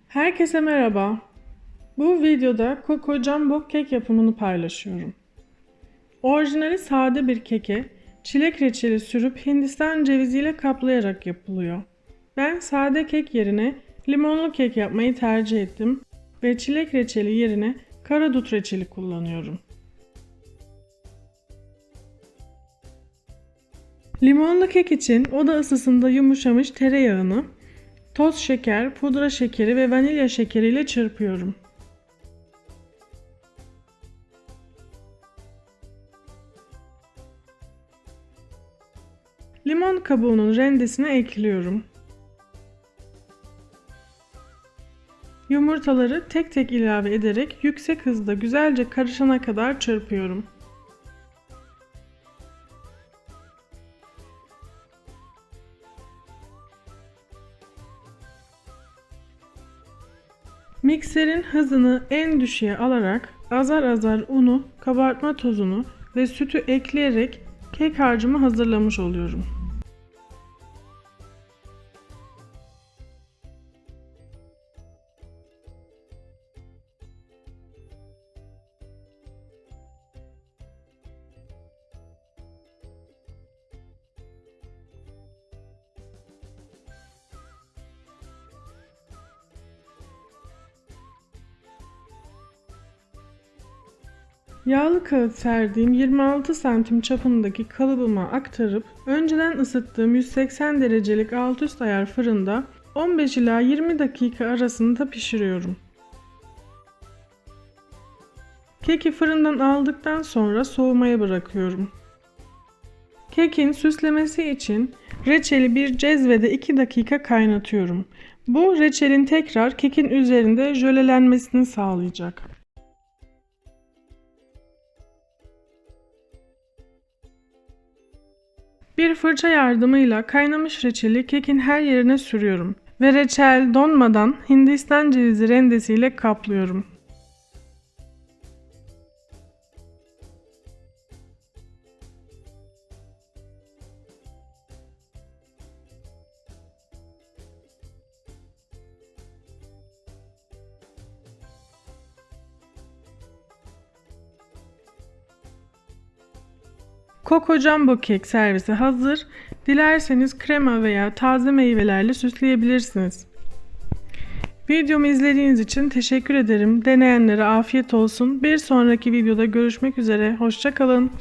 Herkese merhaba. Bu videoda Coco Jumbo kek yapımını paylaşıyorum. Orijinali sade bir keke çilek reçeli sürüp Hindistan ceviziyle kaplayarak yapılıyor. Ben sade kek yerine limonlu kek yapmayı tercih ettim ve çilek reçeli yerine karadut reçeli kullanıyorum. Limonlu kek için oda ısısında yumuşamış tereyağını toz şeker, pudra şekeri ve vanilya şekeri ile çırpıyorum. Limon kabuğunun rendesine ekliyorum. Yumurtaları tek tek ilave ederek yüksek hızda güzelce karışana kadar çırpıyorum. Mikserin hızını en düşüğe alarak azar azar unu, kabartma tozunu ve sütü ekleyerek kek harcımı hazırlamış oluyorum. Yağlı kağıt serdiğim 26 santim çapındaki kalıbıma aktarıp önceden ısıttığım 180 derecelik alt üst ayar fırında 15 ila 20 dakika arasında pişiriyorum. Keki fırından aldıktan sonra soğumaya bırakıyorum. Kekin süslemesi için reçeli bir cezvede 2 dakika kaynatıyorum. Bu reçelin tekrar kekin üzerinde jölelenmesini sağlayacak. Bir fırça yardımıyla kaynamış reçeli kekin her yerine sürüyorum ve reçel donmadan Hindistan cevizi rendesiyle kaplıyorum. Coco Jumbo kek servisi hazır. Dilerseniz krema veya taze meyvelerle süsleyebilirsiniz. Videomu izlediğiniz için teşekkür ederim. Deneyenlere afiyet olsun. Bir sonraki videoda görüşmek üzere. Hoşça kalın.